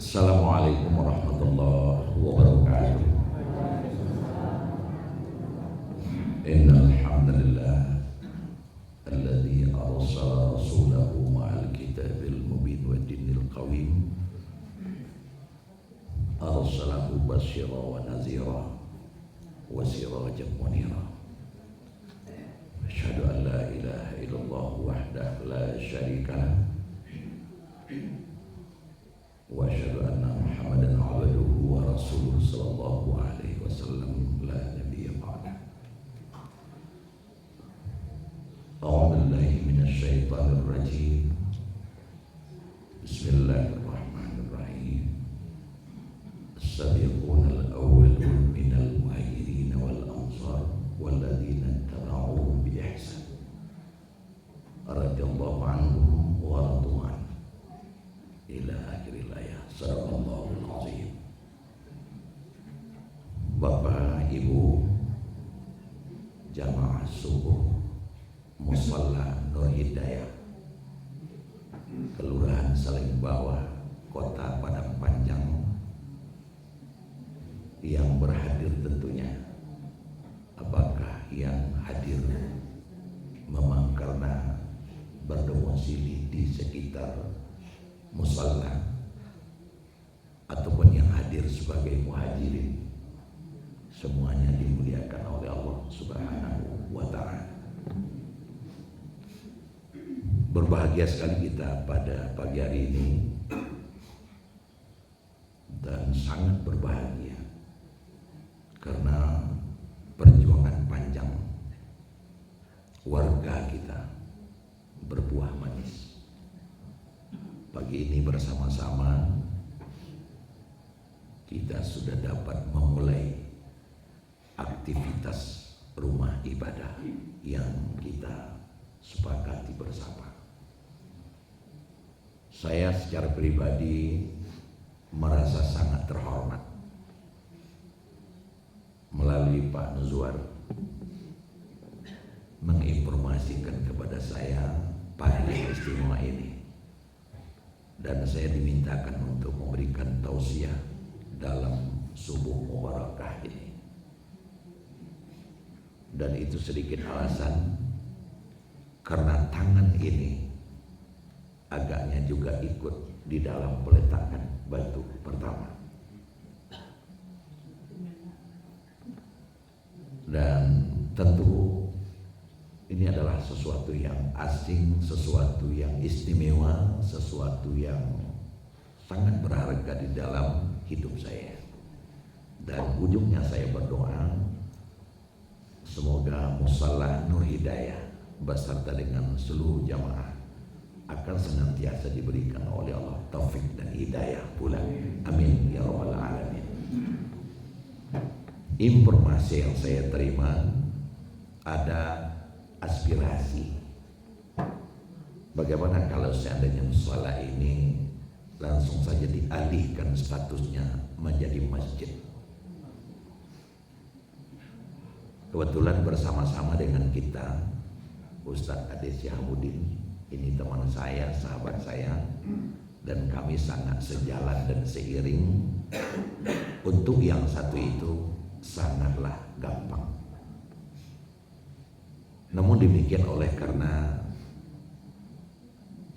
Assalamualaikum warahmatullahi wabarakatuh. Innal hamdalillah alladzi arsala rasulahu ma'al kitabil mubin wa dinil qawim arsalahu basyira wa nazira wa sirajan munira. Asyhadu an la ilaha illallah wahdahu la syarika lah wa asyhadu anna Muhammadan abduhu wa rasuluhu sallallahu alaihi wasallam la nabiyya ba'da. A'udzu billahi minasy syaithanir rajim. Bismillahirrahmanirrahim. As-sabiqunal awwalun minal muhajirin wal ansar walladzina ittaba'uhum bi ihsan radhiyallahu anhum wa radu anhum ila akhiril ayat. Sadaqallahul azim. Bapak Ibu jamaah subuh Musalla Nur Hidayah, Kelurahan Saling Bawah, Kota Padang Panjang, yang berhadir tentunya. Apakah yang hadir memang karena berdomisili di sekitar musalla ataupun yang hadir sebagai muhajirin? Semuanya dimuliakan oleh Allah Subhanahu wa ta'ala. Berbahagia sekali kita pada pagi hari ini, dan sangat berbahagia karena perjuangan panjang warga kita berbuah manis. Pagi ini bersama-sama kita sudah dapat memulai aktivitas rumah ibadah yang kita sepakati bersama. Saya secara pribadi merasa sangat terhormat melalui Pak Nuzwar menginformasikan kepada saya pagi istimewa ini, dan saya dimintakan untuk memberikan tausiah dalam subuh mubarakah ini. Dan itu sedikit alasan karena tangan ini agaknya juga ikut di dalam peletakan batu pertama. Dan tentu ini adalah sesuatu yang asing, sesuatu yang istimewa, sesuatu yang sangat berharga di dalam hidup saya. Dan ujungnya saya berdoa semoga Musalla Nur Hidayah beserta dengan seluruh jamaah akan senantiasa diberikan oleh Allah taufik dan hidayah pula. Amin ya rabbal alamin. Informasi yang saya terima, ada aspirasi bagaimana kalau seandainya musala ini langsung saja dialihkan statusnya menjadi masjid. Kebetulan bersama-sama dengan kita Ustadz Ade Syahabuddin, ini teman saya, sahabat saya, dan kami sangat sejalan dan seiring. Untuk yang satu itu sangatlah gampang. Namun demikian, oleh karena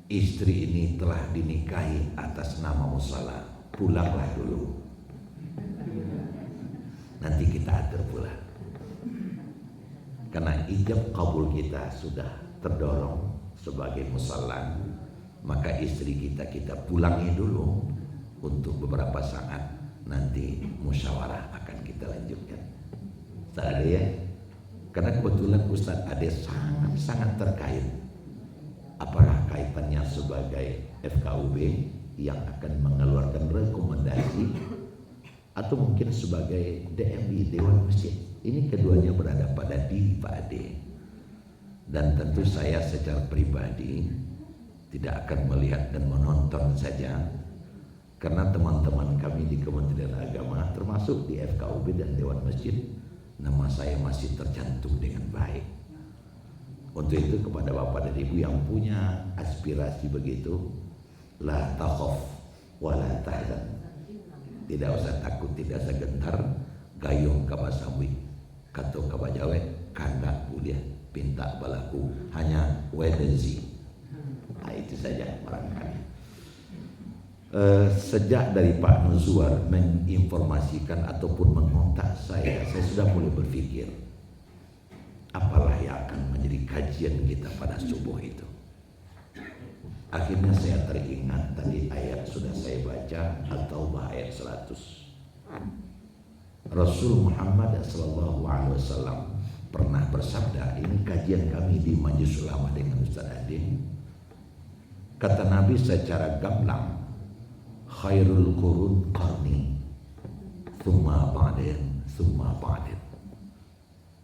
istri ini telah dinikahi atas nama musala, pulanglah dulu. Nanti kita atur pula. Karena ijab kabul kita sudah terdorong sebagai musalla, maka istri kita pulangi dulu untuk beberapa saat. Nanti musyawarah akan kita lanjutkan. Tak ada ya? Karena kebetulan Ustadz Ade sangat terkait. Apakah kaitannya sebagai FKUB yang akan mengeluarkan rekomendasi, atau mungkin sebagai DMI Dewan Masjid? Ini keduanya berada pada diri Pak Ade. Dan tentu saya secara pribadi tidak akan melihat dan menonton saja, karena teman-teman kami di Kementerian Agama termasuk di FKUB dan Dewan Masjid, nama saya masih tercantum dengan baik. Untuk itu kepada Bapak dan Ibu yang punya aspirasi begitu, la takhaf wa la tahzan, Tidak usah takut, tidak usah gentar. Gayung kaba samwi, kato kaba jawe, kanda kuliah, pinta balaku, hanya wedenzi. Nah, itu saja barangkali. Sejak dari Pak Nuzwar menginformasikan ataupun mengontak saya sudah mulai berpikir apalah yang akan menjadi kajian kita pada subuh itu. Akhirnya saya teringat tadi ayat sudah saya baca, At-Taubah ayat 100. Rasul Muhammad SAW pernah bersabda, ini kajian kami di Majelis Ulama dengan Ustaz Adin. Kata Nabi secara gamblang, khairul qurun qarni, thumma ba'din, thumma ba'din.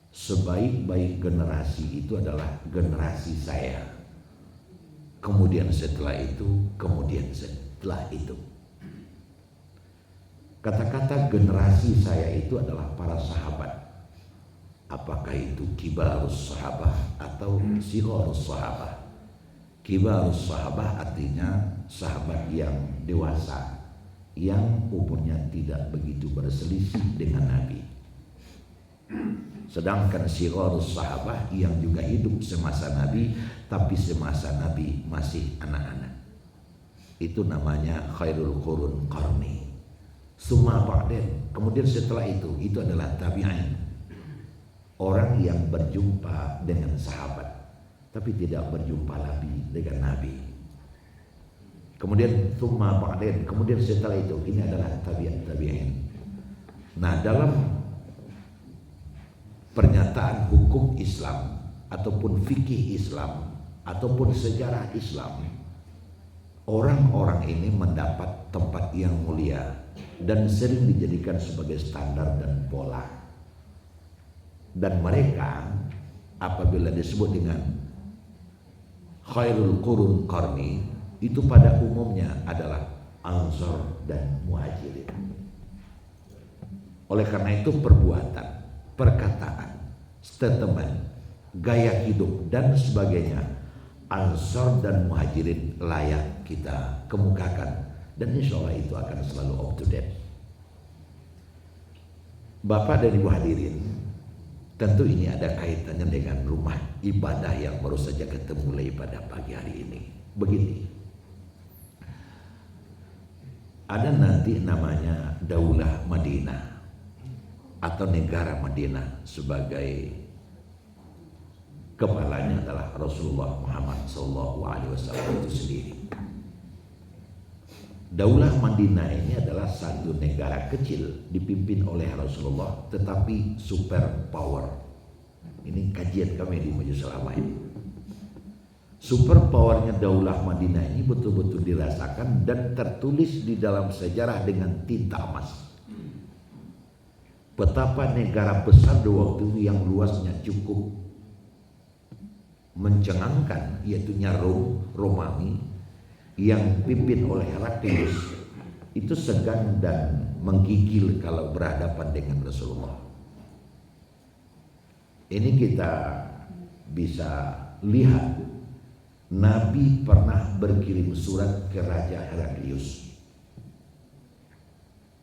Sebaik-baik generasi itu adalah generasi saya. Kemudian setelah itu, kemudian setelah itu. Kata-kata generasi saya itu adalah para sahabat. Apakah itu kibarus sahabah atau sigharus sahabah? Kibarus sahabah artinya sahabat yang dewasa, yang umurnya tidak begitu berselisih dengan Nabi. Sedangkan sigharus sahabah yang juga hidup semasa Nabi, tapi semasa Nabi masih anak-anak. Itu namanya khairul qurun qarni. Summa ba'din, kemudian setelah itu adalah tabi'in. Orang yang berjumpa dengan sahabat tapi tidak berjumpa lagi dengan Nabi. Kemudian summa ba'din, kemudian setelah itu ini adalah tabi'in. Nah, dalam pernyataan hukum Islam ataupun fikih Islam ataupun sejarah Islam, orang-orang ini mendapat tempat yang mulia dan sering dijadikan sebagai standar dan pola. Dan mereka apabila disebut dengan khairul qurun qarni, itu pada umumnya adalah Ansor dan Muhajirin. Oleh karena itu perbuatan, perkataan, statement, gaya hidup dan sebagainya, Ansor dan Muhajirin layak kita kemukakan. Dan insya Allah itu akan selalu up to date. Bapak dan Ibu hadirin, tentu ini ada kaitannya dengan rumah ibadah yang baru saja kita mulai pada pagi hari ini. Begini, ada nanti namanya Daulah Madinah atau negara Madinah, sebagai kepalanya adalah Rasulullah Muhammad SAW itu sendiri. Daulah Madinah ini adalah satu negara kecil dipimpin oleh Rasulullah tetapi super power. Ini kajian kami di Majelis Ulama ini. Super powernya Daulah Madinah ini betul-betul dirasakan dan tertulis di dalam sejarah dengan tinta emas. Betapa negara besar di waktu itu yang luasnya cukup mencengangkan, yaitu Romawi, yang dipimpin oleh Heraklius, itu segan dan menggigil kalau berhadapan dengan Rasulullah. Ini kita bisa lihat, Nabi pernah berkirim surat ke Raja Heraklius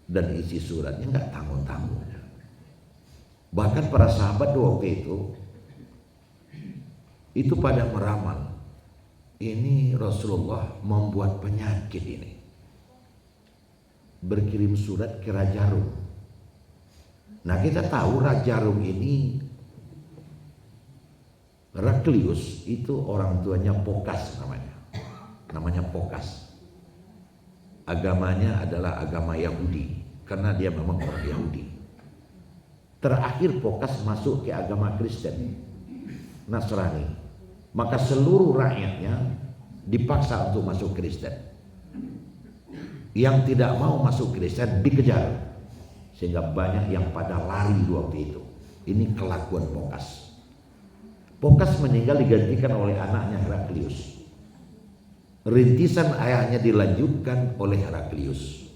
dan isi suratnya nggak tanggung-tanggung. Bahkan para sahabat waktu itu pada meramal, ini Rasulullah membuat penyakit ini. Berkirim surat ke Raja Rum. Nah, kita tahu Raja Rum ini, Heraklius itu orang tuanya Phokas namanya. Namanya Phokas. Agamanya adalah agama Yahudi karena dia memang orang Yahudi. Terakhir Phokas masuk ke agama Kristen, Nasrani. Maka seluruh rakyatnya dipaksa untuk masuk Kristen. Yang tidak mau masuk Kristen dikejar, sehingga banyak yang pada lari waktu itu. Ini kelakuan Phokas. Phokas meninggal digantikan oleh anaknya Heraklius. Rintisan ayahnya dilanjutkan oleh Heraklius,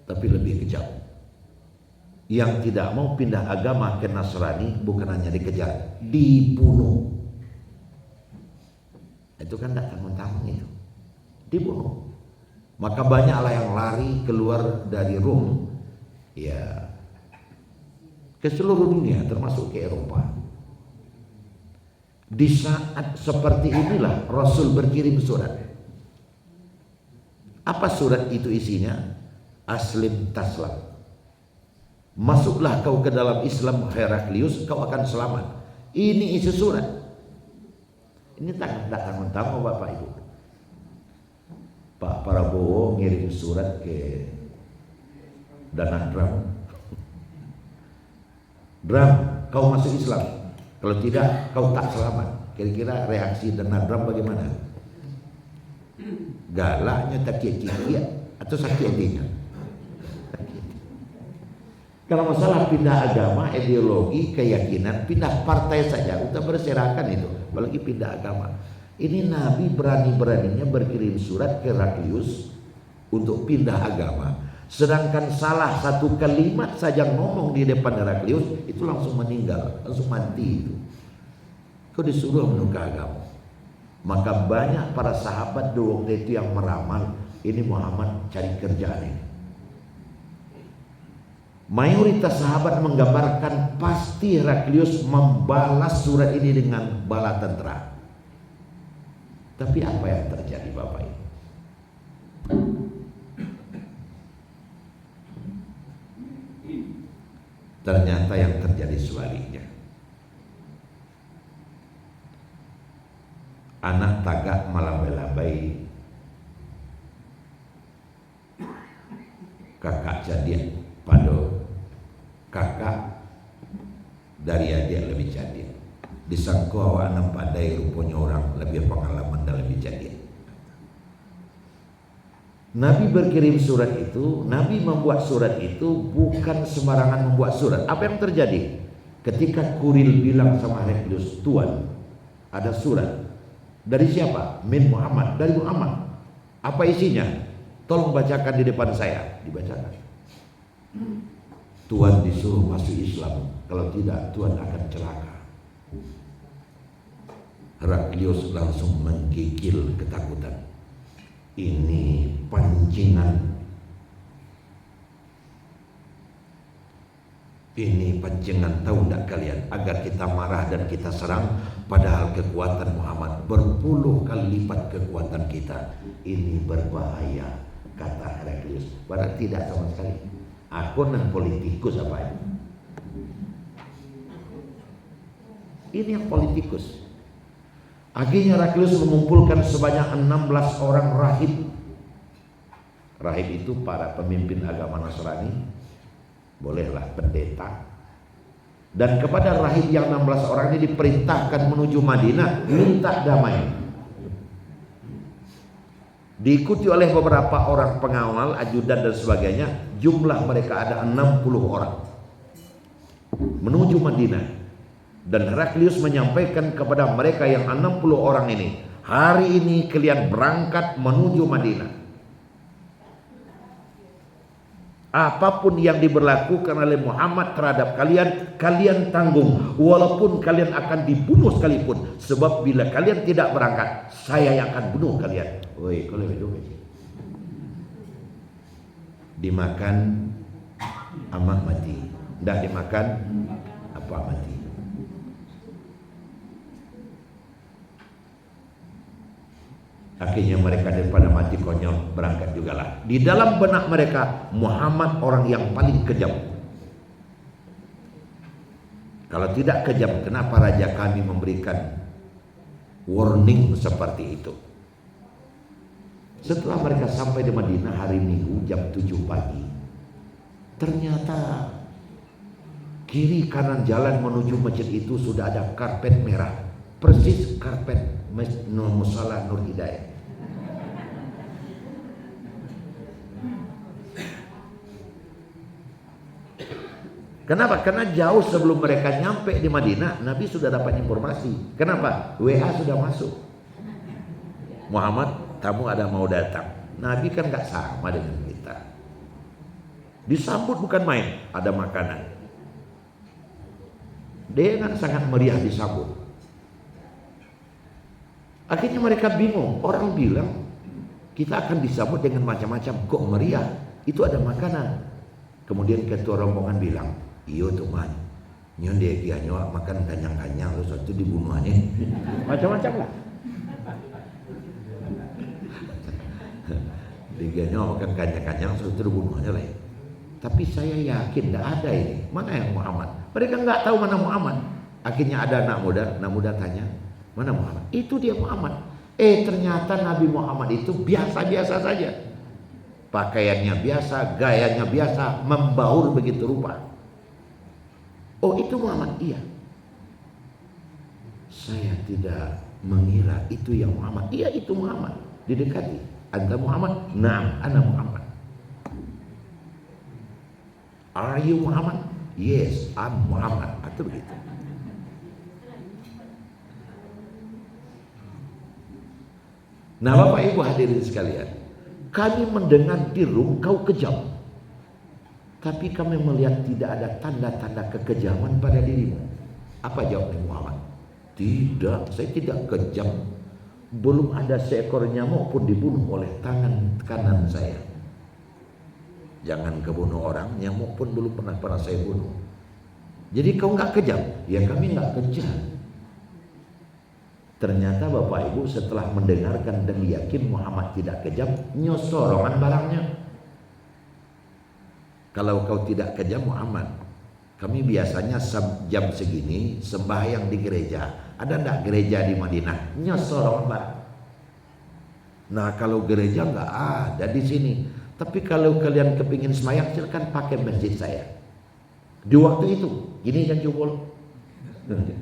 tapi lebih kejam. Yang tidak mau pindah agama ke Nasrani bukan hanya dikejar, dibunuh. Itu kan tidak tanggung-tanggung itu. Dibunuh. Maka banyaklah yang lari keluar dari Rom, ya, ke seluruh dunia termasuk ke Eropa. Di saat seperti inilah Rasul berkirim surat. Apa surat itu isinya? Aslim taslam. Masuklah kau ke dalam Islam Heraklius, kau akan selamat. Ini isi surat. Ini tak tanggung-tanggung Bapak Ibu. Pak Prabowo ngirim surat ke Donald Trump. Trump, kau masuk Islam. Kalau tidak, kau tak selamat. Kira-kira reaksi Donald Trump bagaimana? Galaknya, tak kikik atau sakit hatinya? Kalau masalah pindah agama, ideologi, keyakinan, pindah partai saja, udah berserakan itu. Apalagi pindah agama. Ini Nabi berani-beraninya berkirim surat ke Heraklius untuk pindah agama. Sedangkan salah satu kalimat saja ngomong di depan Heraklius itu langsung meninggal, langsung mati itu. Kau disuruh menukar agama. Maka banyak para sahabat dulu waktu itu yang meramal, ini Muhammad cari kerjaan ini. Mayoritas sahabat menggambarkan pasti Heraklius membalas surat ini dengan bala tentera. Tapi apa yang terjadi Bapak Ibu? Ternyata yang terjadi sebaliknya. Anak tagak malam belabai, kakak jadi pado, kakak dari adik lebih jadi. Disangku awak nampak dai rupanya orang lebih pengalaman dan lebih jadi. Nabi berkirim surat itu, Nabi membuat surat itu bukan sembarangan membuat surat. Apa yang terjadi? Ketika Kuril bilang sama Heraklius, Tuan, ada surat. Dari siapa? Min Muhammad, dari Muhammad. Apa isinya? Tolong bacakan di depan saya. Dibacakan. Tuan disuruh masuk Islam, kalau tidak Tuan akan celaka. Heraklius langsung menggigil ketakutan. Ini pancingan. Ini pancingan, tahu tidak kalian, agar kita marah dan kita serang, padahal kekuatan Muhammad berpuluh kali lipat kekuatan kita. Ini berbahaya, kata Heraklius. Padahal tidak sama sekali. Aku nan politikus apa ini? Ini yang politikus. Akhirnya Heraklius mengumpulkan sebanyak 16 orang rahib. Rahib itu para pemimpin agama Nasrani, bolehlah pendeta. Dan kepada rahib yang 16 orang ini diperintahkan menuju Madinah minta damai. Diikuti oleh beberapa orang pengawal, ajudan dan sebagainya. Jumlah mereka ada 60 orang menuju Madinah. Dan Heraklius menyampaikan kepada mereka yang 60 orang ini, hari ini kalian berangkat menuju Madinah. Apapun yang diberlakukan oleh Muhammad terhadap kalian, kalian tanggung. Walaupun kalian akan dibunuh sekalipun. Sebab bila kalian tidak berangkat, saya yang akan bunuh kalian. Woi, kalau itu dimakan amat mati, tidak dimakan apa mati. Akhirnya mereka daripada mati konyol berangkat jugalah. Di dalam benak mereka Muhammad orang yang paling kejam. Kalau tidak kejam, kenapa raja kami memberikan warning seperti itu? Setelah mereka sampai di Madinah hari Minggu jam 7 pagi, ternyata kiri kanan jalan menuju masjid itu sudah ada karpet merah, persis karpet Musala Nur Hidayah. Kenapa? Karena jauh sebelum mereka nyampe di Madinah, Nabi sudah dapat informasi. Kenapa? WA sudah masuk. Muhammad, tamu ada mau datang. Nabi kan gak sama dengan kita. Disambut bukan main, ada makanan. Dia kan sangat meriah disambut. Akhirnya mereka bingung. Orang bilang Kita akan disambut dengan macam-macam. Kok meriah? Itu ada makanan. Kemudian ketua rombongan bilang, iyo tuh man, nyon dia kianyo makan kanyang-kanyang terus itu dibunuh aja. Macam-macam lah. Dia nyo makan kanyang-kanyang terus itu dibunuh aja lah. Tapi saya yakin tidak ada ini. Mana yang Muhammad? Mereka nggak tahu mana Muhammad. Akhirnya ada anak muda tanya, mana Muhammad? Itu dia Muhammad. Ternyata Nabi Muhammad itu biasa-biasa saja. Pakaiannya biasa, gayanya biasa, membaur begitu rupa. Oh itu Muhammad? Iya. Saya tidak mengira itu yang Muhammad. Iya itu Muhammad. Didekati. Anta Muhammad? Naam, ana Muhammad. Are you Muhammad? Yes, I'm Muhammad. Atau begitu. Nah Bapak Ibu hadirin sekalian, kami mendengar dirung kau kejam, tapi kami melihat tidak ada tanda-tanda kekejaman pada dirimu. Apa jawabnya Muhammad? Tidak, saya tidak kejam. Belum ada seekor nyamuk pun dibunuh oleh tangan kanan saya. Jangan kebunuh orang, nyamuk pun belum pernah saya bunuh. Jadi kau nggak kejam? Ya kami nggak kejam. Ternyata Bapak Ibu setelah mendengarkan dan yakin Muhammad tidak kejam, nyosorongan barangnya. Kalau kau tidak kejam Muhammad, kami biasanya jam segini sembahyang di gereja. Ada enggak gereja di Madinah? Nyosorongan barang. Nah kalau gereja nggak ada di sini. Tapi kalau kalian kepingin sembahyang silakan pakai masjid saya. Di waktu itu, gini kan jubol.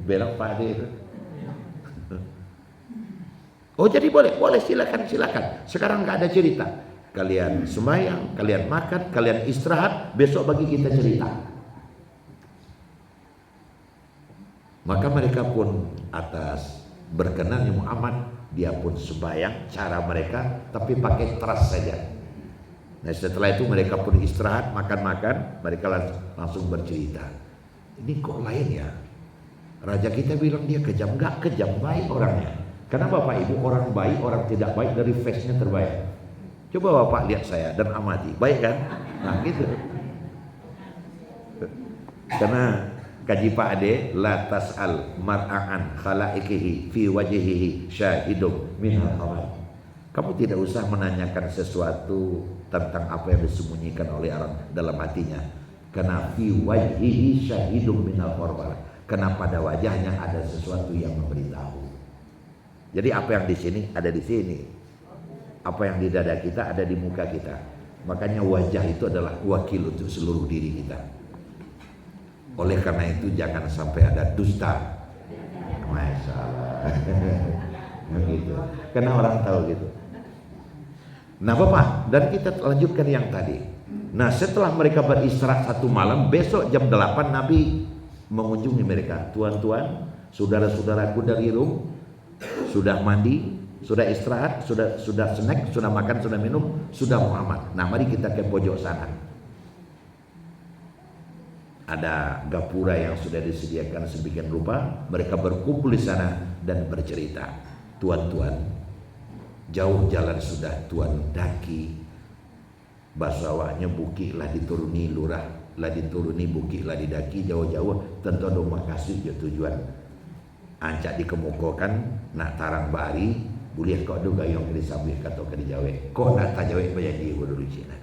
Belok Pak Ade itu. Oh jadi boleh silakan. Sekarang nggak ada cerita. Kalian sembahyang, kalian makan, kalian istirahat. Besok bagi kita cerita. Maka mereka pun atas berkenannya Muhammad, dia pun sembahyang cara mereka, tapi pakai teras saja. Nah setelah itu mereka pun istirahat, makan, mereka langsung bercerita. Ini kok lain ya? Raja kita bilang dia kejam, nggak kejam, baik orangnya. Karena Bapak Ibu orang baik, orang tidak baik dari face-nya terbaik. Coba Bapak lihat saya dan amati, baik kan? Nah gitu. Karena kaji Pak Ade, la tas'al mar'an khalaikihi fi wajhihi syahidum minal hawa. Kamu tidak usah menanyakan sesuatu tentang apa yang disembunyikan oleh orang dalam hatinya. Karena fi wajhihi syahidum minal hawa. Karena pada wajahnya ada sesuatu yang memberitahu. Jadi apa yang di sini ada di sini. Apa yang di dada kita ada di muka kita. Makanya wajah itu adalah wakil untuk seluruh diri kita. Oleh karena itu jangan sampai ada dusta. Masya Allah. Begitu. Karena orang tahu gitu. Nah Bapak, dan kita lanjutkan yang tadi. Nah setelah mereka beristirahat satu malam, besok jam 8 Nabi mengunjungi mereka. Tuan-tuan, saudara-saudaraku dari Rum, sudah mandi, sudah istirahat, sudah snack, sudah makan, sudah minum, sudah Muhammad. Nah mari kita ke pojok sana. Ada gapura yang sudah disediakan sedemikian rupa. Mereka berkumpul di sana dan bercerita. Tuan-tuan, jauh jalan sudah tuan daki. Basawaknya bukit lah dituruni lurah, lah dituruni bukit lah didaki jauh-jauh. Tentu ada makasih ya tujuan. Ancak dikemukakan nak tarang bari boleh kau do gayung ke disabih atau ke dijawe kau nak tajawe banyak di dulu Cina.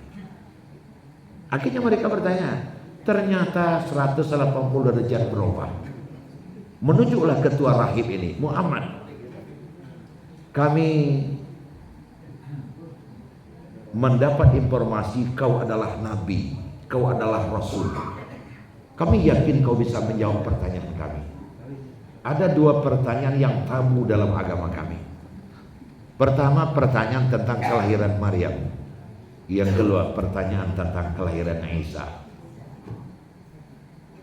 Akhirnya mereka bertanya, ternyata 180 derajat berubah. Menunjuklah ketua rahib ini Muhammad, kami mendapat informasi kau adalah nabi, kau adalah rasul. Kami yakin kau bisa menjawab pertanyaan kami. Ada dua pertanyaan yang tabu dalam agama kami. Pertama, pertanyaan tentang kelahiran Maryam. Yang kedua, pertanyaan tentang kelahiran Isa.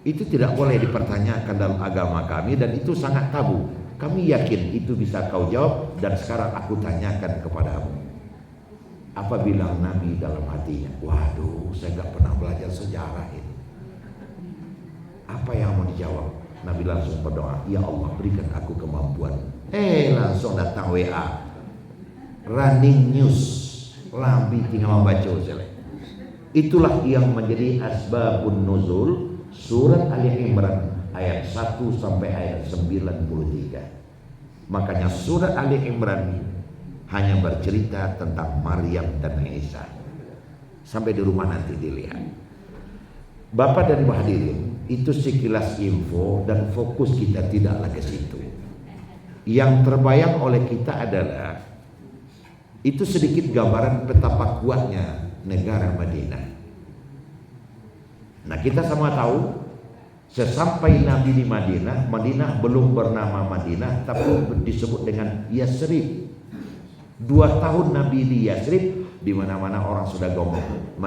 Itu tidak boleh dipertanyakan dalam agama kami dan itu sangat tabu. Kami yakin itu bisa kau jawab dan sekarang aku tanyakan kepadamu. Apa bilang Nabi dalam hatinya? Waduh, saya gak pernah belajar sejarah ini. Apa yang mau dijawab? Nabi langsung berdoa, ya Allah berikan aku kemampuan. Langsung datang WA, running news. tinggal membaca saja. Itulah yang menjadi asbabun nuzul surat Ali Imran ayat 1 sampai ayat 93. Makanya surat Ali Imran hanya bercerita tentang Maryam dan Isa. Sampai di rumah nanti dilihat. Bapak dan Ibu hadirin, itu sekilas info dan fokus kita tidaklah ke situ. Yang terbayang oleh kita adalah itu sedikit gambaran betapa kuatnya negara Madinah. Nah, kita sama tahu sesampai Nabi di Madinah, Madinah belum bernama Madinah tapi disebut dengan Yasrib. 2 tahun Nabi di Yasrib, di mana-mana orang sudah ngomong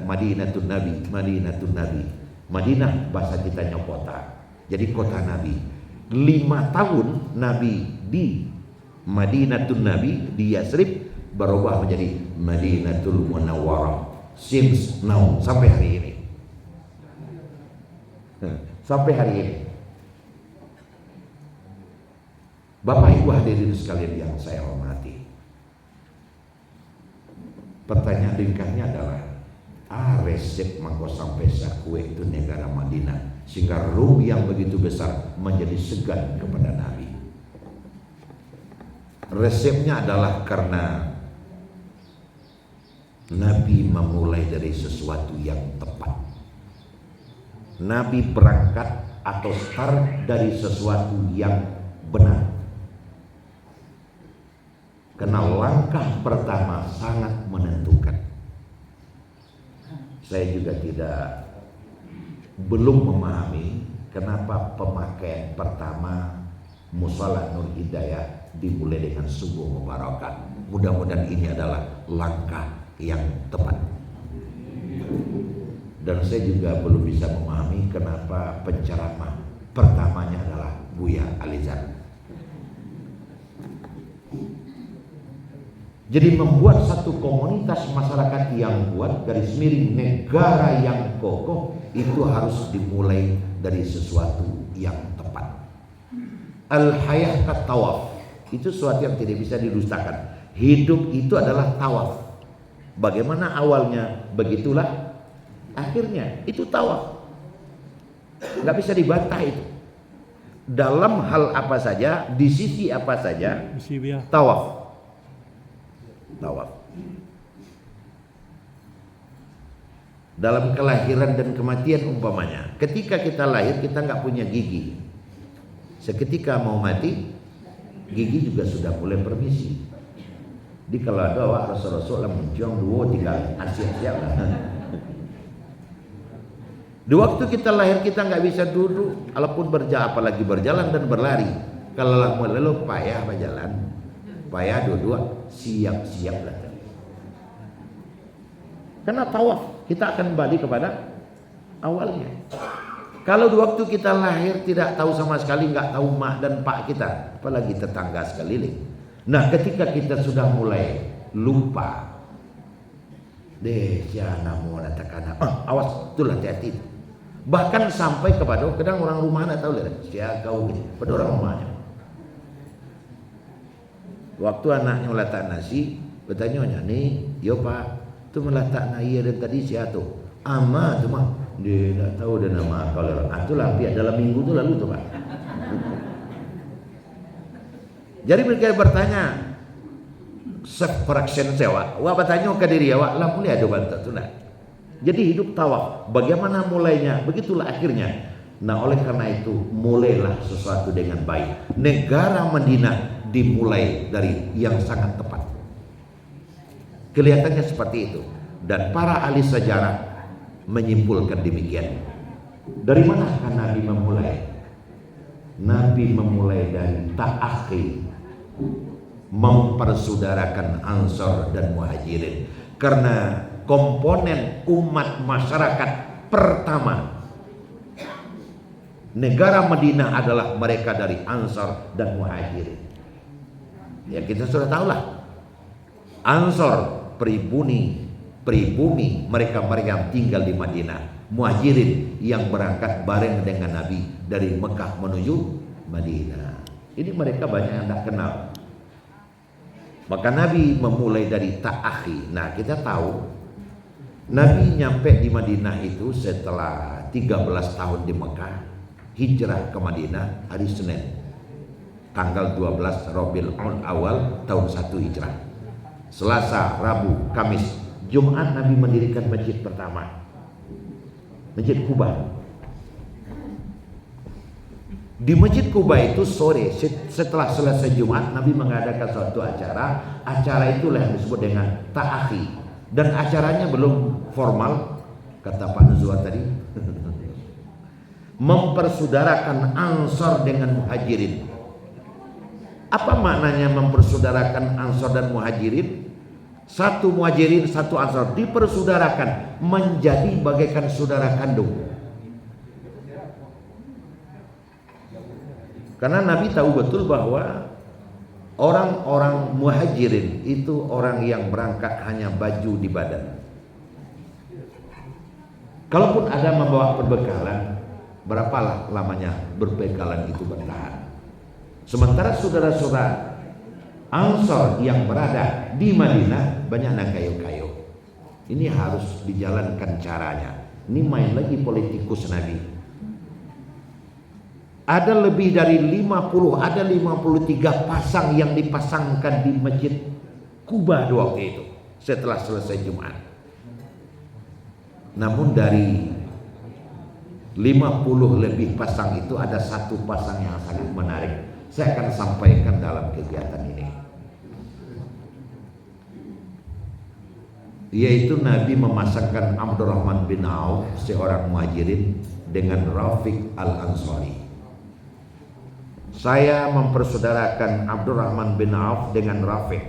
Madinatun Nabi, Madinatun Nabi. Madinah bahasa kitanya kota. Jadi kota Nabi. 5 tahun Nabi di Madinatun Nabi di Yasrib berubah menjadi Madinatul Munawwarah since now, sampai hari ini. Sampai hari ini. Bapak Ibu hadirin sekalian yang saya hormati, pertanyaan ringkasnya adalah resep mangko sampai sakue itu negara Madinah sehingga Rum yang begitu besar menjadi segan kepada Nabi. Resepnya adalah karena Nabi memulai dari sesuatu yang tepat. Nabi berangkat atau start dari sesuatu yang benar. Karena langkah pertama sangat menentukan. Saya juga belum memahami kenapa pemakaian pertama Mushola Nur Hidayah dimulai dengan subuh mubarakah. Mudah-mudahan ini adalah langkah yang tepat. Dan saya juga belum bisa memahami kenapa penceramah pertamanya adalah Buya Alizar. Jadi membuat satu komunitas masyarakat yang kuat, garis miring negara yang kokoh, itu harus dimulai dari sesuatu yang tepat. Al-hayah kat tawaf, itu sesuatu yang tidak bisa didustakan. Hidup itu adalah tawaf. Bagaimana awalnya, begitulah akhirnya. Itu tawaf. Nggak bisa dibantah itu. Dalam hal apa saja, di sisi apa saja, tawaf. Tawaf. Dalam kelahiran dan kematian umpamanya, ketika kita lahir kita nggak punya gigi. Seketika mau mati, gigi juga sudah mulai permisi. Di kalau ada awak Rasul-Rasul lah mencium dua tinggal siap-siap lah. Di waktu kita lahir kita nggak bisa duduk, walaupun apalagi berjalan dan berlari. Kalau lalu payah berjalan, payah duduk, siap-siap lah. Karena tawaf kita akan kembali kepada awalnya. Kalau di waktu kita lahir tidak tahu sama sekali, nggak tahu mak dan pak kita, apalagi tetangga sekeliling. Nah, ketika kita sudah mulai lupa, jangan mau katakan, awas, itulah hati-hati. Bahkan sampai kepada kadang orang rumah nak tahu lihat, siapa kau ini, pada orang rumahnya. Waktu anaknya meletak nasi, bertanya, nih, yo pak, tu meletak nasi dan tadi siapa tu? Ama tu mah, dia tak tahu dia nama kalau itulah pihak dalam minggu tu lalu tu pak. Jadi mereka bertanya, sefraction sewa, wak bertanya ke diri awak, lah mulai ada bantu tu nak. Jadi hidup tawaf, bagaimana mulainya, begitulah akhirnya. Nah oleh karena itu mulailah sesuatu dengan baik. Negara Madinah dimulai dari yang sangat tepat. Kelihatannya seperti itu. Dan para ahli sejarah menyimpulkan demikian. Dari manakah Nabi memulai? Nabi memulai dari ta'akhi, mempersaudarakan Ansor dan Muhajirin. Karena komponen umat masyarakat pertama negara Madinah adalah mereka dari Ansor dan Muhajirin. Ya kita sudah tahulah, Ansor pribumi mereka yang tinggal di Madinah. Muhajirin yang berangkat bareng dengan Nabi dari Mekah menuju Madinah. Ini mereka banyak yang tidak kenal. Maka Nabi memulai dari ta'akhi. Nah, kita tahu Nabi nyampe di Madinah itu setelah 13 tahun di Mekah, hijrah ke Madinah hari Senin, tanggal 12 Rabiul Awal tahun 1 hijrah. Selasa, Rabu, Kamis, Jumat Nabi mendirikan masjid pertama, Masjid Kuba. Di Masjid Kuba itu sore setelah selesai Jumat Nabi mengadakan suatu acara. Acara itulah yang disebut dengan ta'akhi. Dan acaranya belum formal, kata Pak Nuzwa tadi. Mempersaudarakan Ansor dengan Muhajirin. Apa maknanya mempersaudarakan Ansor dan Muhajirin? Satu Muhajirin, satu Ansor dipersaudarakan menjadi bagaikan saudara kandung. Karena Nabi tahu betul bahwa orang-orang Muhajirin itu orang yang berangkat hanya baju di badan. Kalaupun ada membawa perbekalan, berapalah lamanya berbekalan itu bertahan. Sementara saudara-saudara Ansor yang berada di Madinah banyak yang kayu-kayu. Ini harus dijalankan caranya. Ini main lagi politikus Nabi. Ada lebih dari 50, ada 53 pasang yang dipasangkan di Masjid Kuba waktu itu setelah selesai Jumat. Namun dari 50 lebih pasang itu ada satu pasang yang sangat menarik. Saya akan sampaikan dalam kegiatan ini. Yaitu Nabi memasangkan Abdurrahman bin Auf, seorang Muhajirin, dengan Rafiq al-Ansari. Saya mempersaudarakan Abdurrahman bin Auf dengan Rafiq.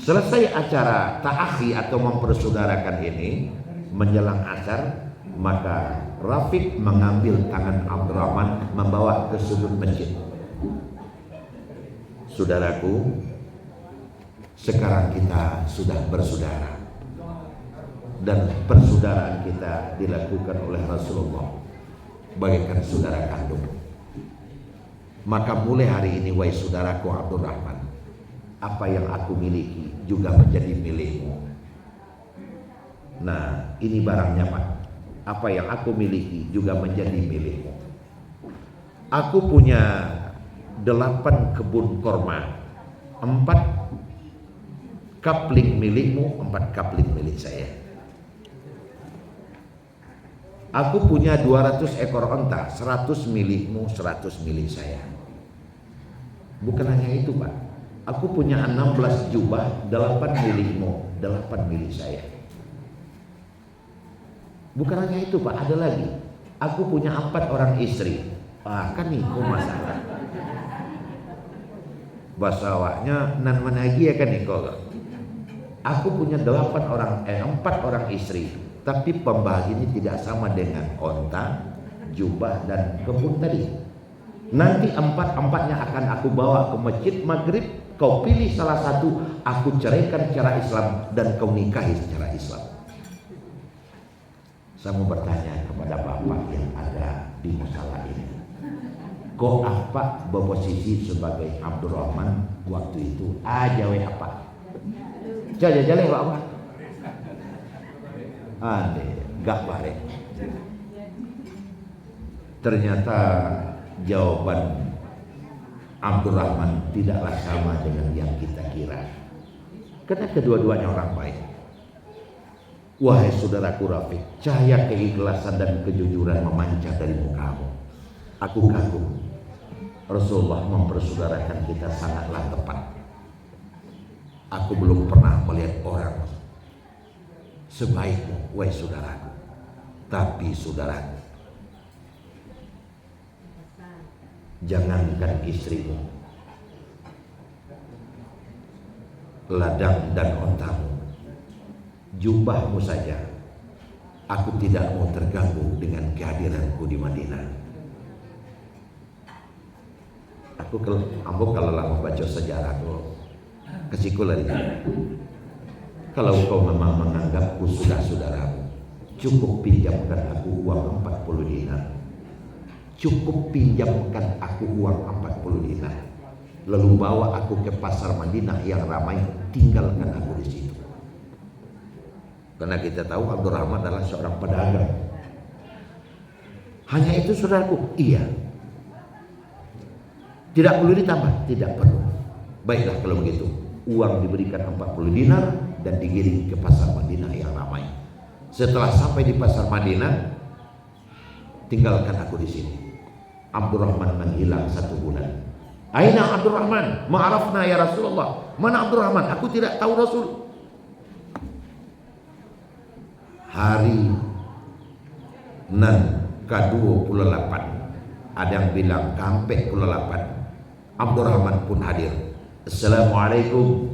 Selesai acara ta'akhi atau mempersaudarakan ini, menjelang asar, maka Rafiq mengambil tangan Abdurrahman membawa ke sudut masjid. Saudaraku, sekarang kita sudah bersaudara, dan persaudaraan kita dilakukan oleh Rasulullah bagaikan saudara kandung. Maka mulai hari ini, wahai saudaraku Abdurrahman, apa yang aku miliki juga menjadi milikmu. Nah, ini barangnya Pak. Apa yang aku miliki juga menjadi milikmu. Aku punya 8 kebun korma, 4 kapling milikmu, 4 kapling milik saya. Aku punya 200 ekor onta, 100 milikmu, 100 milik saya. Bukan hanya itu Pak, aku punya 16 jubah, 8 milikmu, 8 milik saya. Bukan hanya itu Pak, ada lagi. Aku punya 4 orang istri. Kan itu masalah. Bahasa awaknya nan managi ya kan Niko. Aku punya 4 orang istri. Tapi pembagiannya tidak sama dengan onta, jubah dan kebun tadi. Nanti 4-4-nya akan aku bawa ke masjid maghrib. Kau pilih salah satu, aku ceraikan secara Islam dan kau nikahi secara Islam. Saya mau bertanya kepada bapak yang ada di musola ini, kok apa berposisi sebagai Abdurrahman waktu itu? Jawe apa? Jale apa? Ade, gak bare. Ternyata jawaban Abdurrahman tidaklah sama dengan yang kita kira. Karena kedua-duanya orang baik. Wahai saudaraku Rafiq, cahaya keikhlasan dan kejujuran memancar dari mukamu. Aku kagum. Rasulullah mempersaudarakan kita sangatlah tepat. Aku belum pernah melihat orang sebaikmu, wahai saudaraku. Tapi saudaraku, jangankan istrimu, ladang dan ontamu, jubahmu saja, aku tidak mau terganggu dengan kehadiranku di Madinah. Aku kalau lama baca sejarah aku kesikul lagi. Kalau kau memang menganggapku sudah saudaramu, cukup pinjamkan aku uang 40 dinar. Cukup pinjamkan aku uang 40 dinar. lalu bawa aku ke pasar Madinah yang ramai, tinggalkan aku di situ. Karena kita tahu Abdurrahman adalah seorang pedagang. Hanya itu saudaraku? Iya. Tidak perlu ditambah? Tidak perlu. Baiklah kalau begitu, uang diberikan 40 dinar dan digiring ke pasar Madinah yang ramai. Setelah sampai di pasar Madinah, tinggalkan aku di sini. Abdurrahman menghilang 1 bulan. Aina Abdurrahman? Ma'arafna ya Rasulullah. Mana Abdurrahman? Aku tidak tahu Rasul. Hari nan ke-28, ada yang bilang kampe 28, Abdurrahman pun hadir. Assalamualaikum.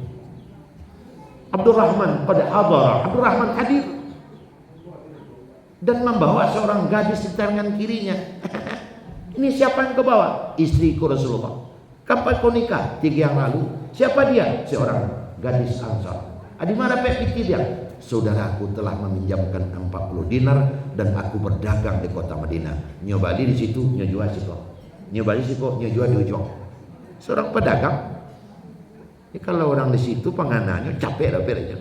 Abdurrahman pada hadar. Abdurrahman hadir dan membawa seorang gadis di tangan kirinya. Ini siapa yang kau bawa? Istriku Rasulullah. Kapan kau nikah? 3 yang lalu. Siapa dia? Seorang gadis Ansar. Di mana peti dia? Saudaraku telah meminjamkan 40 dinar dan aku berdagang di kota Madinah. Nyobali di situ, nyojual situ. Nyobali situ, nyojual di ujung. Seorang pedagang. Kalau orang di situ penganannya capek aja.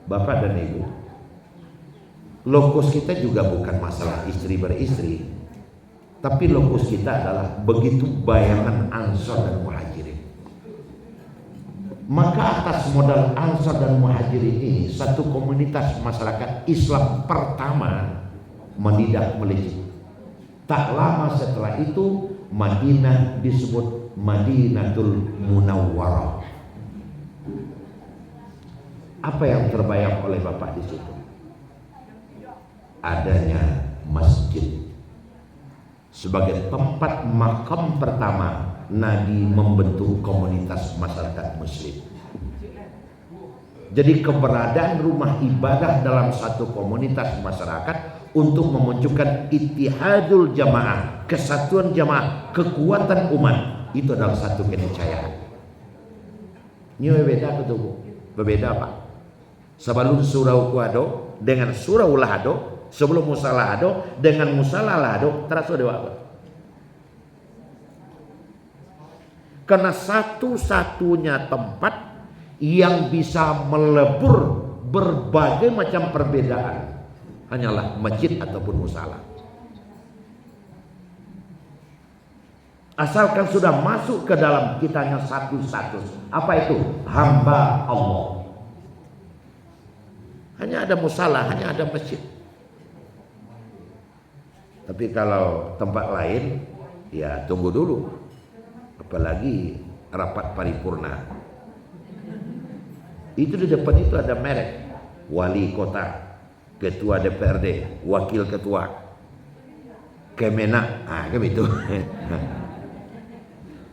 Bapak dan Ibu, lokus kita juga bukan masalah istri beristri, tapi lokus kita adalah begitu bayangan Ansar dan Muhajirin. Maka atas modal Ansar dan Muhajirin ini, satu komunitas masyarakat Islam pertama mendidak Malaysia. Tak lama setelah itu Madinah disebut Madinatul Munawwarah. Apa yang terbayang oleh Bapak di situ? Adanya masjid sebagai tempat makam pertama Nabi membentuk komunitas masyarakat muslim. Jadi keberadaan rumah ibadah dalam satu komunitas masyarakat untuk memunculkan ittihadul jamaah, kesatuan jamaah, kekuatan umat, itu adalah satu keniscayaan. Ini berbeda betul, berbeda apa? Sebelum surau kuado dengan surau lahado, sebelum musalahado dengan musalalahado, terasa dewa apa? Karena satu-satunya tempat yang bisa melebur berbagai macam perbedaan hanyalah masjid ataupun musala. Asalkan sudah masuk ke dalam kitanya satu status. Apa itu? Hamba Allah. Hanya ada musala, hanya ada masjid. Tapi kalau tempat lain, ya tunggu dulu. Apalagi rapat paripurna. Itu di depan itu ada merek. Wali kota, ketua DPRD, wakil ketua, Kemenak, kan itu.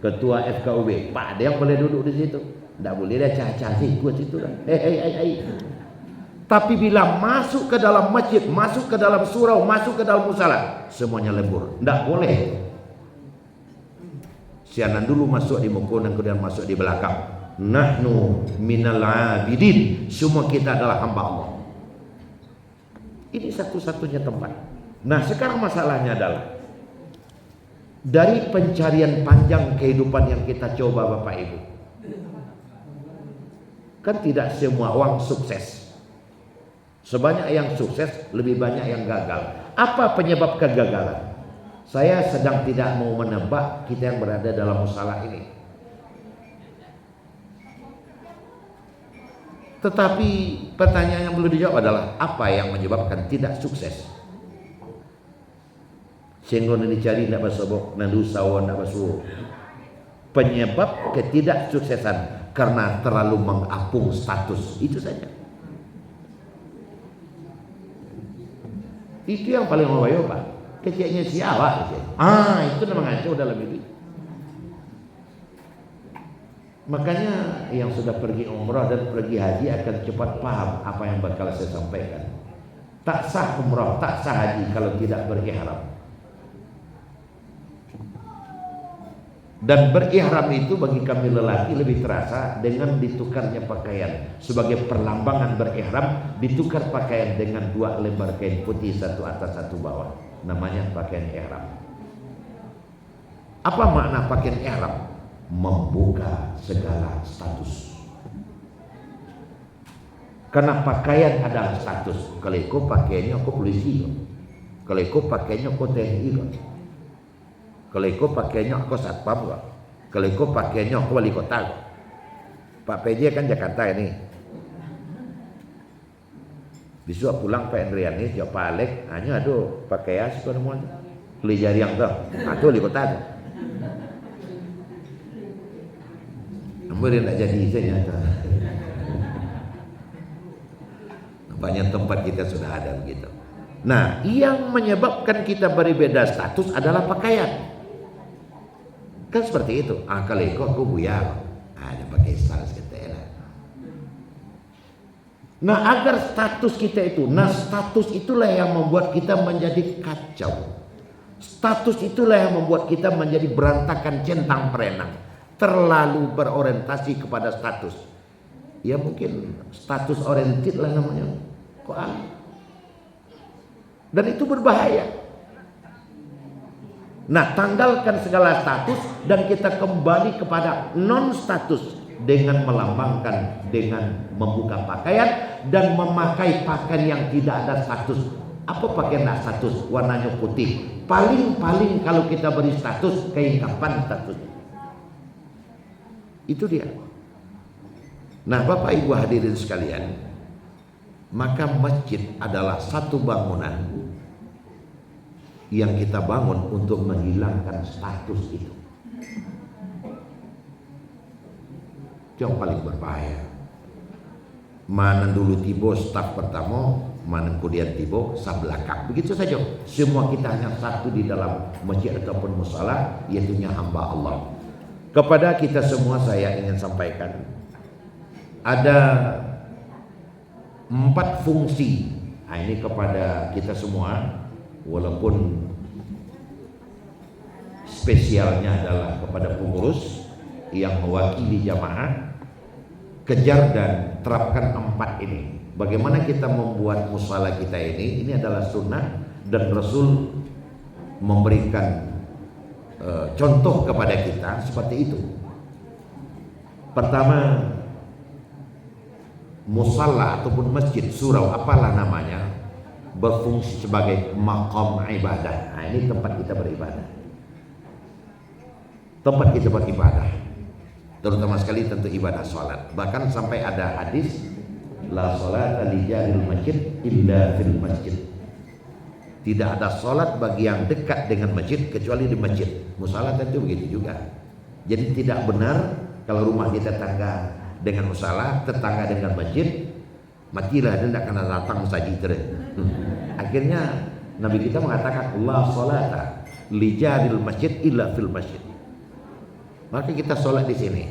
Ketua FKUB, Pak, ada yang boleh duduk di situ. Tidak boleh dia cah-cah ikut situ lah. Tapi bila masuk ke dalam masjid, masuk ke dalam surau, masuk ke dalam musala, semuanya lembur. Tidak boleh. Sianan dulu masuk di mukonan, kemudian masuk di belakang. Nahnu minal abidin. Semua kita adalah hamba Allah. Ini satu-satunya tempat. Nah sekarang masalahnya adalah dari pencarian panjang kehidupan yang kita coba Bapak Ibu, kan tidak semua orang sukses. Sebanyak yang sukses, lebih banyak yang gagal. Apa penyebab kegagalan? Saya sedang tidak mau menebak kita yang berada dalam musalah ini. Tetapi pertanyaan yang perlu dijawab adalah apa yang menyebabkan tidak sukses? Sehingga dicari tidak bersobok, nandu sawan tidak bersuruh. Penyebab ketidaksuksesan karena terlalu mengapung status, itu saja. Itu yang paling membahayakan, Pak. Kecilnya siapa? Itu memang ngaco dalam itu. Makanya yang sudah pergi umrah dan pergi haji akan cepat paham apa yang bakal saya sampaikan. Tak sah umrah, tak sah haji kalau tidak berihram. Dan berihram itu bagi kami lelaki lebih terasa dengan ditukarnya pakaian. Sebagai perlambangan berihram, ditukar pakaian dengan 2 lembar kain putih, satu atas satu bawah. Namanya pakaian ihram. Apa makna pakaian ihram? Membuka segala status. Karena pakaian adalah status. Kalau kau pakaiannya kau polisi, kalau kau pakaiannya kau TNI, kalau kau pakaiannya kau satpam, kalau kau pakaiannya kau wali kota. Pak PJ kan Jakarta ini. Besok pulang Pak Andriani, Pak Alek, hanya aduh pakai as kau semua. Beli jari yang tu, atau wali kota tu. Namun dia tak jadi saja. Banyak tempat kita sudah ada begitu. Nah, yang menyebabkan kita berbeda status adalah pakaian. Kan seperti itu. Kalau aku buyar, ada pakai status kita lah. Nah, agar status kita itu, status itulah yang membuat kita menjadi kacau. Status itulah yang membuat kita menjadi berantakan centang perenang. Terlalu berorientasi kepada status. Ya mungkin status oriented lah namanya. Dan itu berbahaya. Nah, tanggalkan segala status dan kita kembali kepada non status dengan melambangkan, dengan membuka pakaian dan memakai pakaian yang tidak ada status. Apa pakaian tidak status? Warnanya putih. Paling-paling kalau kita beri status, keingkapan status. Itu dia. Nah, Bapak Ibu hadirin sekalian, maka masjid adalah satu bangunan yang kita bangun untuk menghilangkan status itu. Itu yang paling berbahaya. Mana dulu tiba staf pertama, mana kemudian tiba staf belakang. Begitu saja. Semua kita hanya satu di dalam masjid ataupun musala, yaitu hamba Allah. Kepada kita semua saya ingin sampaikan, ada 4 fungsi. Nah, ini kepada kita semua, walaupun spesialnya adalah kepada pengurus yang mewakili jamaah, kejar dan terapkan 4 ini. Bagaimana kita membuat musala kita ini adalah sunnah dan Rasul memberikan contoh kepada kita seperti itu. Pertama, musalla ataupun masjid, surau, apalah namanya, berfungsi sebagai maqam ibadah. Nah, ini tempat kita beribadah. Tempat kita beribadah. Terutama sekali tentu ibadah salat. Bahkan sampai ada hadis, la salata li jaril masjid illa fil masjid. Tidak ada salat bagi yang dekat dengan masjid kecuali di masjid. Musalla tentu begitu juga. Jadi tidak benar kalau rumah di tetangga dengan musala, tetangga dengan masjid, matilah dia tidak akan datang saji terus. Akhirnya Nabi kita mengatakan la salata li jaril masjid illa fil masjid. Maka kita sholat di sini.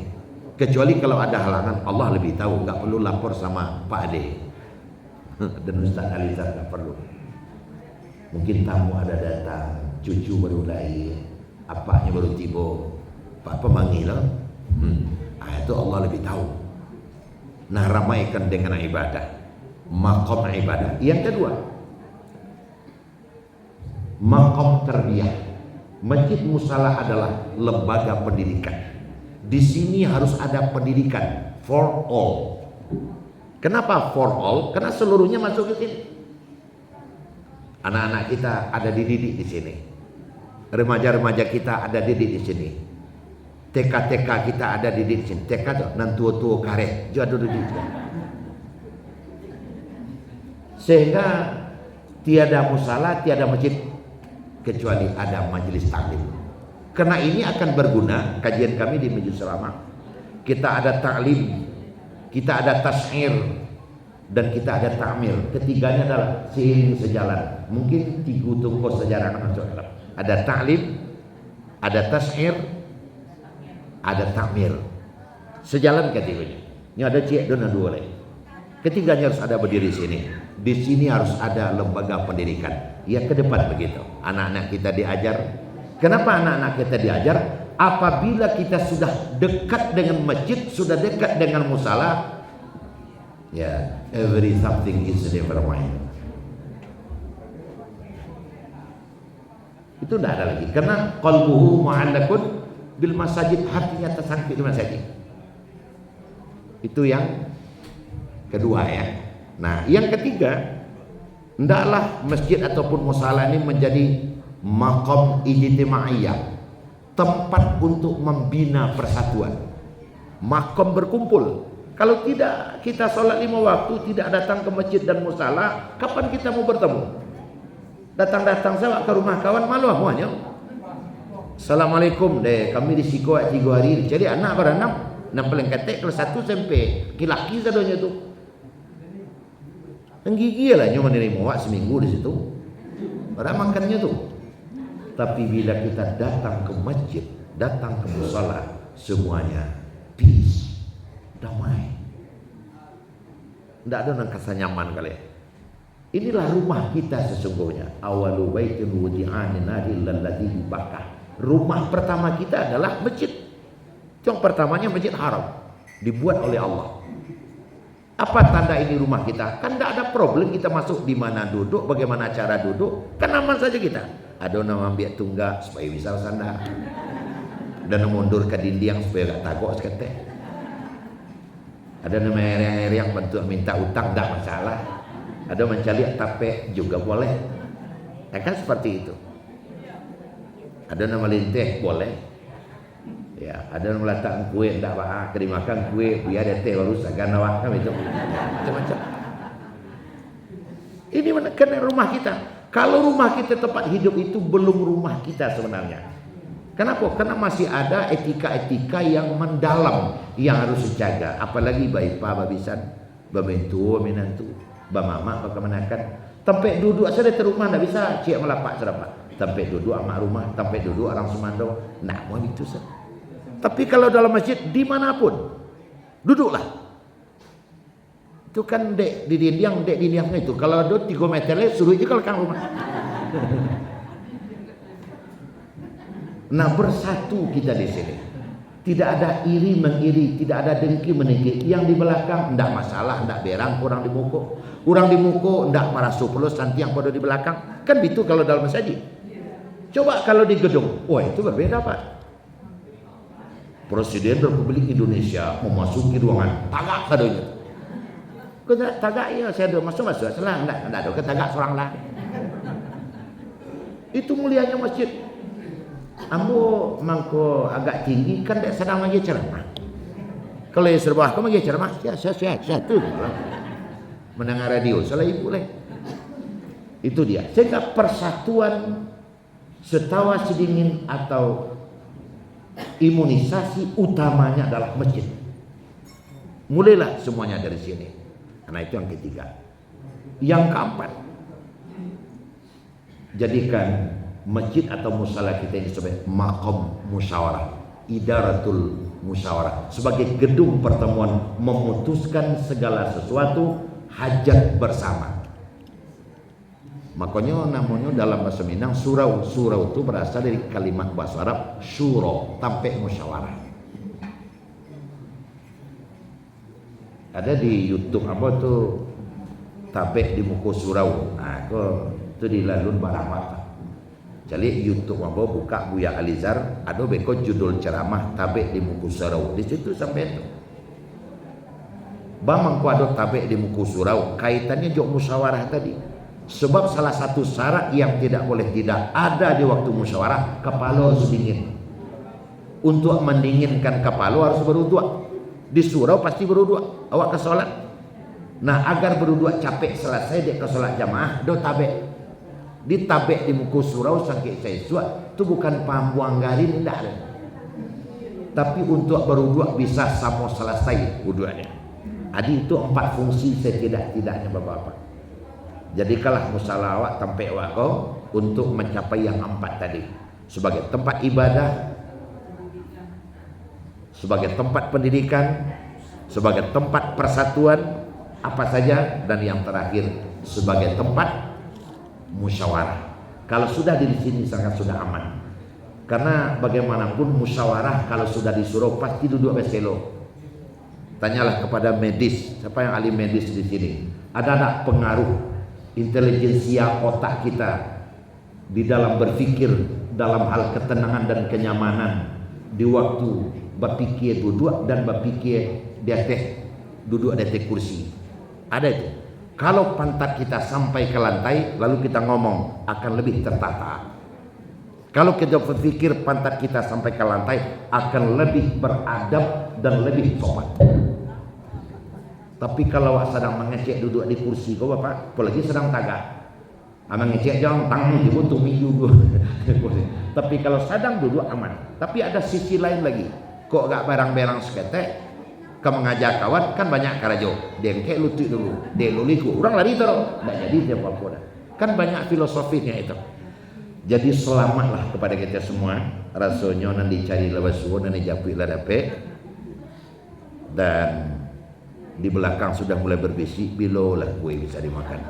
Kecuali kalau ada halangan, Allah lebih tahu, nggak perlu lapor sama Pak Ade dan Ustaz Alizar, nggak perlu. Mungkin tamu ada datang, cucu baru lahir, apanya baru tiba, Pak pemanggil, itu Allah lebih tahu. Nah, ramaikan dengan ibadah, maqam ibadah. Yang kedua, maqam tarbiyah. Masjid musala adalah lembaga pendidikan. Di sini harus ada pendidikan for all. Kenapa for all? Karena seluruhnya masuk ke sini. Anak-anak kita ada dididik di sini. Remaja-remaja kita ada dididik di sini. TK-TK kita ada dididik di sini. TK itu nan tua-tua karet, juga ada dididik. Sehingga tiada musala, tiada masjid kecuali ada majelis taklim. Karena ini akan berguna kajian kami di Majelis Ulama. Kita ada taklim, kita ada tas'ir, dan kita ada ta'mir. Ketiganya adalah seiring sejalan. Mungkin 3 tungkos sejarah masuk dalam. Ada taklim, ada tas'ir, ada ta'mir. Sejalan ketiganya. Ini ada cik dan dua lagi. Ketiganya harus ada berdiri sini. Di sini harus ada lembaga pendidikan. Ya ke depan begitu. Anak-anak kita diajar. Kenapa anak-anak kita diajar? Apabila kita sudah dekat dengan masjid, sudah dekat dengan musala, ya, every something is never mind. Itu tidak ada lagi. Karena qalbuhu mu'allaqun bil masajid, hatinya tersangkut di masjid. Itu yang kedua ya. Nah, yang ketiga, hendaklah masjid ataupun musala ini menjadi maqam ijtimaiyah, tempat untuk membina persatuan, maqam berkumpul. Kalau tidak kita sholat 5 waktu, tidak datang ke masjid dan musala, kapan kita mau bertemu? Datang-datang saya ke rumah kawan malu semuanya. Assalamualaikum deh, kami di Siko 3 hari. Jadi anak berenam, paling ketek kelas 1 sampai kilaki sadonya tu. Menggigil lah nyoman menerima wak seminggu di situ. Pada makannya tu. Tapi bila kita datang ke masjid, datang ke musala, semuanya peace, damai. Tidak ada rasa nyaman kali. Inilah rumah kita sesungguhnya. Awalu baitin wudi'an lilladzi Bakkah. Rumah pertama kita adalah masjid. Yang pertamanya Masjid Haram, dibuat oleh Allah. Apa tanda ini rumah kita? Kan tidak ada problem kita masuk di mana duduk, bagaimana cara duduk, kan aman saja kita. Ada nama ambil tunggak supaya bisa sandar, dan mundur ke dinding supaya gak tagok seketek. Ada nama area yang bentuk minta utang, tidak masalah. Ada mencari tape juga boleh. Ya kan seperti itu. Ada nama linteh boleh. Ya, ada yang meletakkan kue, tidak apa, kedimakan kue, biar ada teh baru sagan awak kan itu macam-macam. Ini menekan rumah kita. Kalau rumah kita tempat hidup itu belum rumah kita sebenarnya. Kenapa? Karena masih ada etika-etika yang mendalam yang harus dijaga. Apalagi baipa, babisan, babentu, minantu, bamama, bagaimanakan. Tempat duduk saja di rumah tidak bisa cik melapak serapak. Tempat duduk amak rumah, tempat duduk orang Sumando, nak mau itu saja. Tapi kalau dalam masjid dimanapun duduklah. Itu kan dek di dinding itu. Kalau ada 3 meter suruh itu kalau kang rumah. Nah, bersatu kita di sini. Tidak ada iri mengiri, tidak ada dengki menengki. Yang di belakang tidak masalah, tidak berang, kurang dimuko. Kurang dimuko tidak marah supulus nanti yang pada di belakang. Kan itu kalau dalam masjid. Coba kalau di gedung, wah itu berbeda Pak. Presiden Republik Indonesia memasuki ruangan, tagak kadonya. Kita tagak ya, saya ada masuk selang, enggak ada ketagak seorang lah. Itu mulianya masjid. Ambo mangko agak tinggi kan tidak sedang lagi ceramah. Kalau yang serbah kamu lagi ceramah, ya saya tuh mendengar radio, salah ibu lah. Itu dia. Sehingga persatuan setawa sedingin atau imunisasi utamanya adalah masjid. Mulailah semuanya dari sini. Karena itu yang ketiga. Yang keempat, jadikan masjid atau musala kita ini sebagai maqam musyawarah, idaratul musyawarah, sebagai gedung pertemuan memutuskan segala sesuatu hajat bersama. Makanya namanya dalam bahasa Minang surau. Surau itu berasal dari kalimat bahasa Arab syuro, tampek musyawarah. Ada di YouTube apa tuh tampek di muka surau. Nah, itu di lalun barang mata. Jadi YouTube apa buka Buya Alizar, ada beko judul ceramah tampek di muka surau. Di situ sampai itu. Bamang kuado tampek di muka surau, kaitannya jok musyawarah tadi. Sebab salah satu syarat yang tidak boleh tidak ada di waktu musyawarah, kepala harus dingin. Untuk mendinginkan kepala harus berwudu. Di surau pasti berwudu. Awak ke sholat. Nah, agar berwudu capek selesai dek ke sholat jamaah, do tabek. Di tabek di muka surau sakit saya suat. Itu bukan pambuang garin, tidak ada. Tapi untuk berwudu bisa sama selesai wudunya. Adi itu 4 fungsi setidak-tidaknya Bapak-bapak. Jadikanlah musala awak tempat awak kau untuk mencapai yang 4 tadi. Sebagai tempat ibadah, sebagai tempat pendidikan, sebagai tempat persatuan, apa saja, dan yang terakhir sebagai tempat musyawarah. Kalau sudah di sini sangat sudah aman. Karena bagaimanapun musyawarah kalau sudah disuruh pasti duduk beselo. Tanyalah kepada medis, siapa yang ahli medis di sini? Ada tak pengaruh intelijensia otak kita di dalam berpikir dalam hal ketenangan dan kenyamanan di waktu berpikir duduk dan berpikir di atas duduk di atas kursi. Ada itu. Kalau pantat kita sampai ke lantai lalu kita ngomong akan lebih tertata. Kalau kita berpikir pantat kita sampai ke lantai akan lebih beradab dan lebih sopan. Tapi kalau sedang mengecek duduk di kursi kau bapak, apalagi sedang tagak, mengecek jangan tangan dibutuh minggu. Tapi kalau sedang duduk aman. Tapi ada sisi lain lagi. Kok gak barang-barang seketek, kau mengajak kawan kan banyak karajo. Dia kayak lutut dulu, dia luliku, orang lari terus, nggak jadi dia apa-apa. Kan banyak filosofinya itu. Jadi selamatlah kepada kita semua. Rasanya nanti cari lewas suhu, nanti japik lah dapet. Dan di belakang sudah mulai berbisik, bilo lah kue bisa dimakan.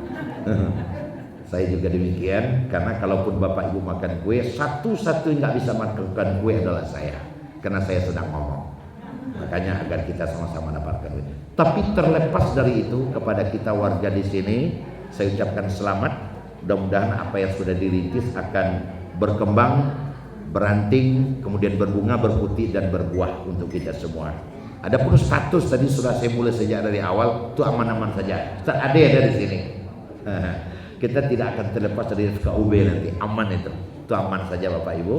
Saya juga demikian, karena kalaupun bapak ibu makan kue, satu-satu nggak bisa makan kue adalah saya, karena saya sedang ngomong. Makanya agar kita sama-sama dapatkan kue. Tapi terlepas dari itu, kepada kita warga di sini, saya ucapkan selamat. Mudah-mudahan apa yang sudah dirintis akan berkembang, beranting, kemudian berbunga, berputih dan berbuah untuk kita semua. Adapun status tadi sudah saya mulai sejak dari awal, itu aman-aman saja. Tak ada yang dari sini. Kita tidak akan terlepas dari FKUB nanti, aman itu aman saja Bapak Ibu.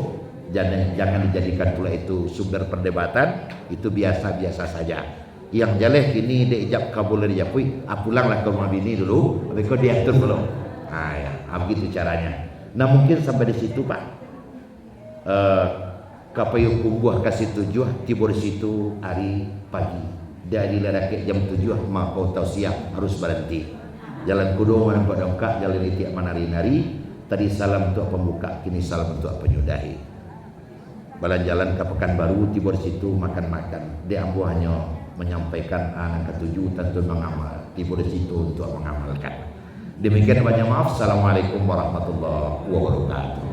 Jangan dijadikan pula itu sumber perdebatan, itu biasa-biasa saja. Yang jelek ini diijab kabul dijapui, pulanglah ke rumah bini dulu, tapi kau diatur belum? Ya, begitu caranya. Nah mungkin sampai di situ Pak. Kapayung kumbuh kasih tujuh tibur situ hari pagi dari lelaki jam 7 mau tahu siap harus berhenti jalan kudu nampak dongkak jalan itiak manari-nari tadi salam untuk pembuka kini salam untuk penyudahi jalan-jalan ke Pekanbaru tibur situ makan-makan dia ambu hanya menyampaikan anak ketujuh tentu mengamal tibur situ untuk mengamalkan demikian banyak maaf. Assalamualaikum warahmatullahi wabarakatuh.